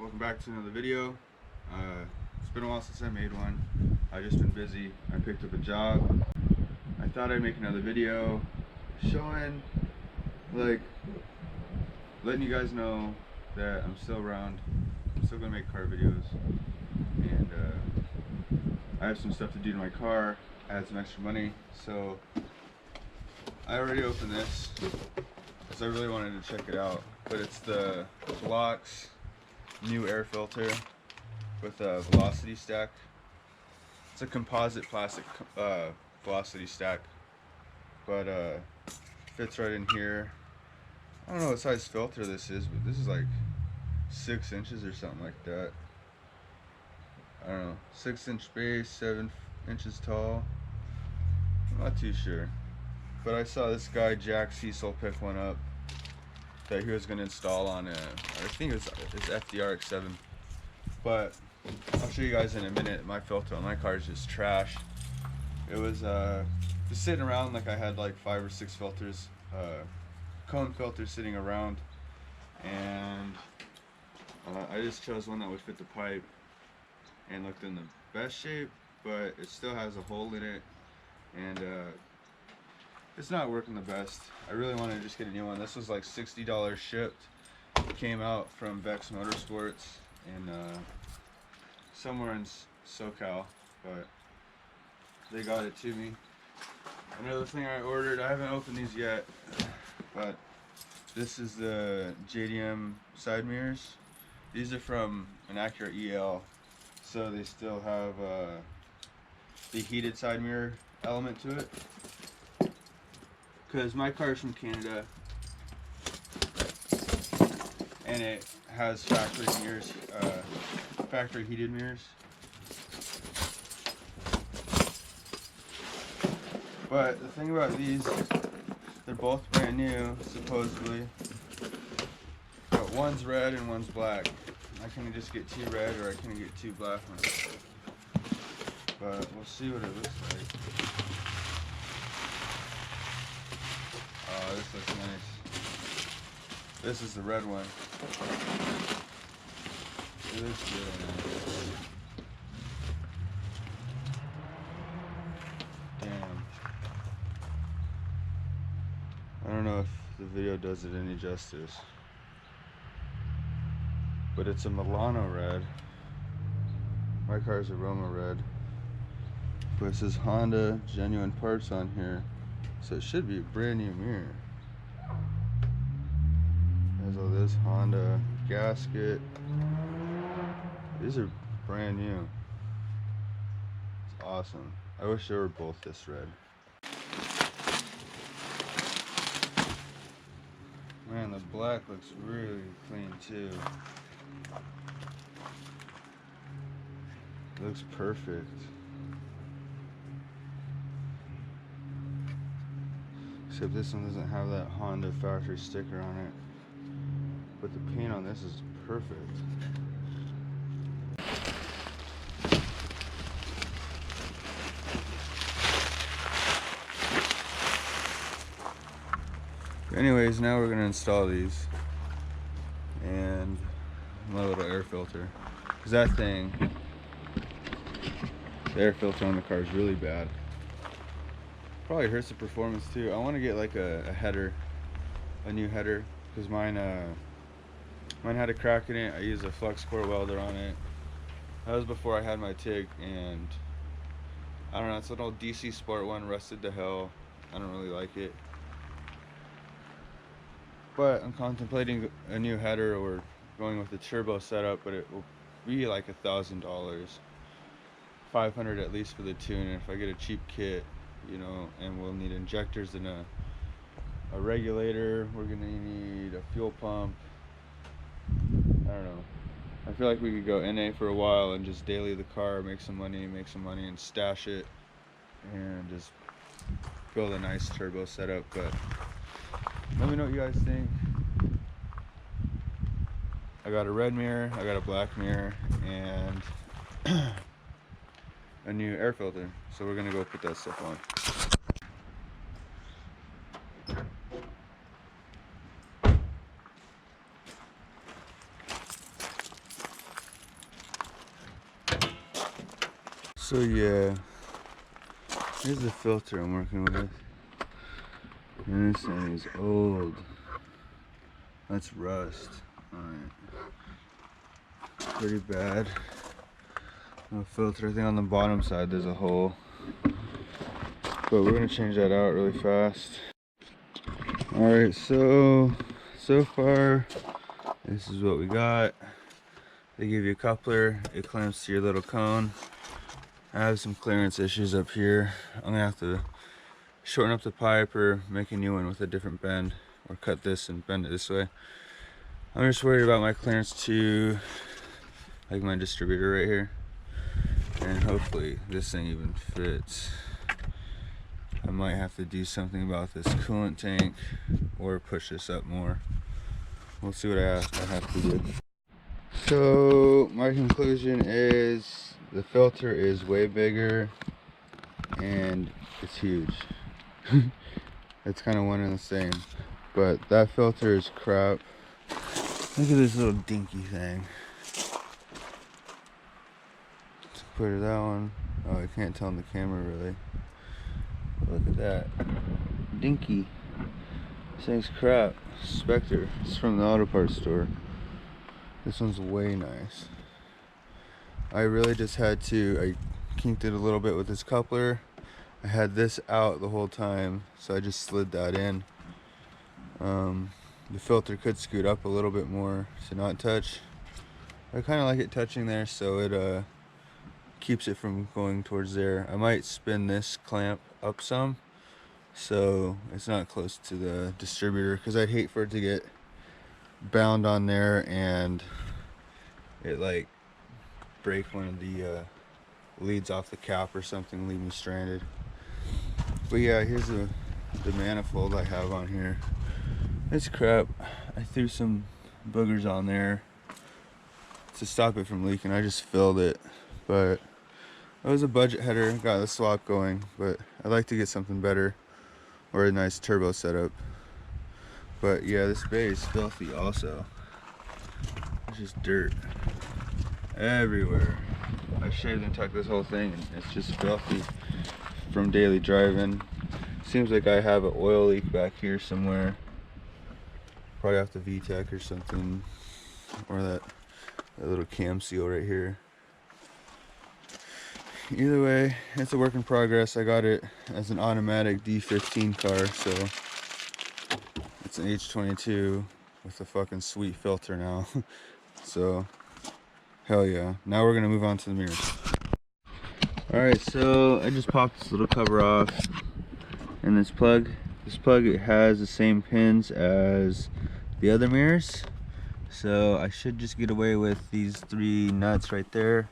welcome back to another video. It's been a while since I made one. I've just been busy. I picked up a job. I thought I'd make another video showing, like, letting you guys know that I'm still around. I'm still gonna make car videos, and I have some stuff to do to my car. I had some extra money, so I already opened this because I really wanted to check it out. But it's the Blox new air filter with a velocity stack. It's a composite plastic velocity stack, but fits right in here. I don't know what size filter this is, but this is like 6 inches or something like that. I don't know, 6-inch base, 7 inches tall. I'm not too sure, but I saw this guy Jack Cecil pick one up that he was going to install on I think it's FDRX7, but I'll show you guys in a minute. My filter on my car is just trash. It was just sitting around, like I had like 5 or 6 filters, cone filters sitting around, and I just chose one that would fit the pipe and looked in the best shape, but it still has a hole in it, and it's not working the best. I really wanted to just get a new one. This was like $60 shipped. It came out from Vex Motorsports in somewhere in SoCal, but they got it to me. Another thing I ordered, I haven't opened these yet, but this is the JDM side mirrors. These are from an Acura EL, so they still have the heated side mirror element to it. Because my car is from Canada, and it has factory mirrors, factory heated mirrors. But the thing about these, they're both brand new, supposedly. But one's red and one's black. I can just get 2 red, or I can get 2 black ones. But we'll see what it looks like. Oh, this looks nice. This is the red one. It looks good, man. Damn. I don't know if the video does it any justice, but it's a Milano red. My car's a Roma red, but it says Honda genuine parts on here, so it should be a brand new mirror. There's all this Honda gasket. These are brand new. It's awesome. I wish they were both this red. Man, the black looks really clean too. It looks perfect. Except this one doesn't have that Honda factory sticker on it. But the paint on this is perfect. Anyways, now we're gonna install these and my little air filter, because that thing, the air filter on the car is really bad. Probably hurts the performance too. I want to get like a header, a new header, because mine had a crack in it. I used a flux core welder on it. That was before I had my TIG, and I don't know, it's an old DC Sport one, rusted to hell. I don't really like it. But I'm contemplating a new header or going with the turbo setup, but it will be like $1,000, $500 at least for the tune. And if I get a cheap kit, you know, and we'll need injectors and a regulator, we're gonna need a fuel pump. I don't know. I feel like we could go NA for a while and just daily the car, make some money, and stash it, and just build a nice turbo setup. But let me know what you guys think. I got a red mirror, I got a black mirror, and a new air filter. So we're gonna go put that stuff on. So yeah, here's the filter I'm working with. And this thing is old. That's rust. Alright. Pretty bad. No filter. I think on the bottom side there's a hole. But we're gonna change that out really fast. Alright, so far this is what we got. They give you a coupler, it clamps to your little cone. I have some clearance issues up here. I'm gonna have to shorten up the pipe or make a new one with a different bend, or cut this and bend it this way. I'm just worried about my clearance to like my distributor right here, and hopefully this thing even fits. I might have to do something about this coolant tank or push this up more. We'll see what I have to do. So my conclusion is the filter is way bigger and it's huge. It's kind of one and the same, but that filter is crap. Look at this little dinky thing. Let's put it that one. Oh, I can't tell on the camera really. Look at that. Dinky. This thing's crap. Spectre. It's from the auto parts store. This one's way nice. I really just had to, I kinked it a little bit with this coupler. I had this out the whole time, so I just slid that in. The filter could scoot up a little bit more to not touch. I kind of like it touching there, so it keeps it from going towards there. I might spin this clamp up some, so it's not close to the distributor, because I'd hate for it to get bound on there and it like break one of the leads off the cap or something, leave me stranded. But yeah, here's the manifold I have on here. It's crap. I threw some boogers on there to stop it from leaking. I just filled it, but it was a budget header. Got the swap going, but I'd like to get something better or a nice turbo setup. But yeah, this bay is filthy also. It's just dirt everywhere. I shaved and tucked this whole thing and it's just filthy from daily driving. Seems like I have an oil leak back here somewhere. Probably off the VTEC or something, or that little cam seal right here. Either way, it's a work in progress. I got it as an automatic D15 car, so it's an H22 with a fucking sweet filter now. So hell yeah. Now we're gonna move on to the mirrors. Alright, so I just popped this little cover off, and this plug, it has the same pins as the other mirrors, so I should just get away with these 3 nuts right there,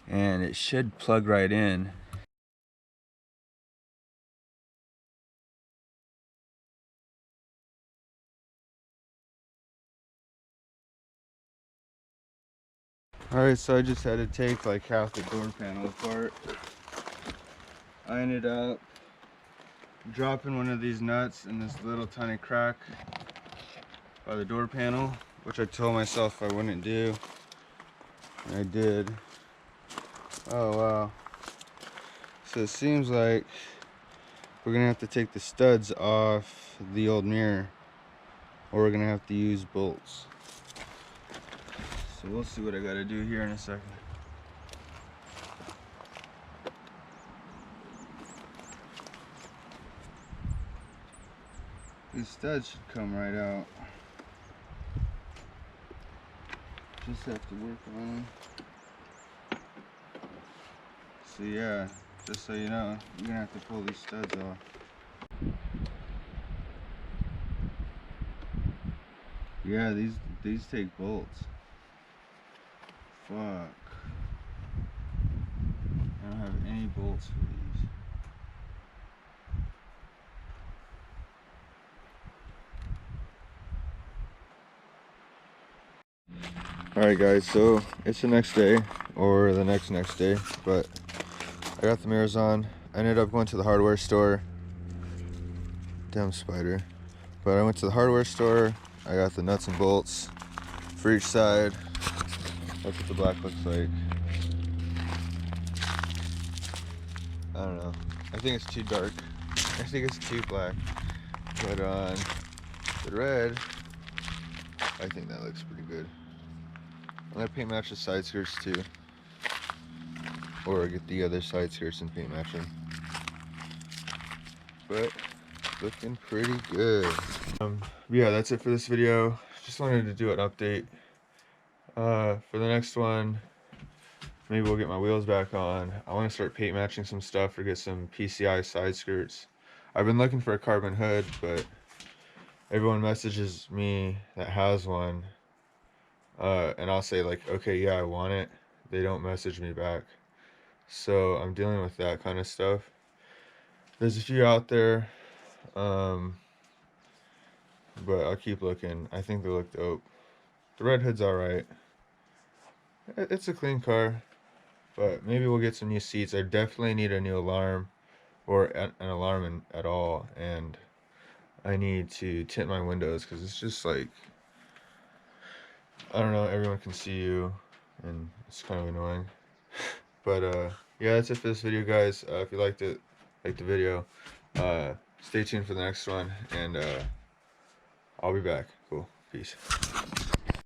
and it should plug right in. Alright, so I just had to take like half the door panel apart. I ended up dropping one of these nuts in this little tiny crack by the door panel, which I told myself I wouldn't do, and I did. Oh wow. So it seems like we're gonna have to take the studs off the old mirror, or we're gonna have to use bolts. So we'll see what I gotta do here in a second. These studs should come right out. Just have to work on them. So yeah, just so you know, you're gonna have to pull these studs off. Yeah, these take bolts. Fuck. I don't have any bolts for these. Alright guys, so it's the next day, or the next day, but I got the mirrors on. I ended up going to the hardware store. Damn spider. But I went to the hardware store, I got the nuts and bolts for each side. That's what the black looks like. I don't know. I think it's too dark. I think it's too black. But on the red, I think that looks pretty good. I'm gonna paint match the side skirts too. Or get the other side skirts and paint match them. But looking pretty good. Yeah, that's it for this video. Just wanted to do an update. For the next one, maybe we'll get my wheels back on. I want to start paint matching some stuff or get some PCI side skirts. I've been looking for a carbon hood, but everyone messages me that has one, and I'll say like, okay, yeah, I want it. They don't message me back. So I'm dealing with that kind of stuff. There's a few out there, but I'll keep looking. I think they look dope. The red hood's alright. It's a clean car, but maybe we'll get some new seats. I definitely need a new alarm, or an alarm at all, and I need to tint my windows because it's just like, I don't know, everyone can see you, and it's kind of annoying. But yeah, that's it for this video, guys. If you liked it, like the video. Stay tuned for the next one, and I'll be back. Cool. Peace.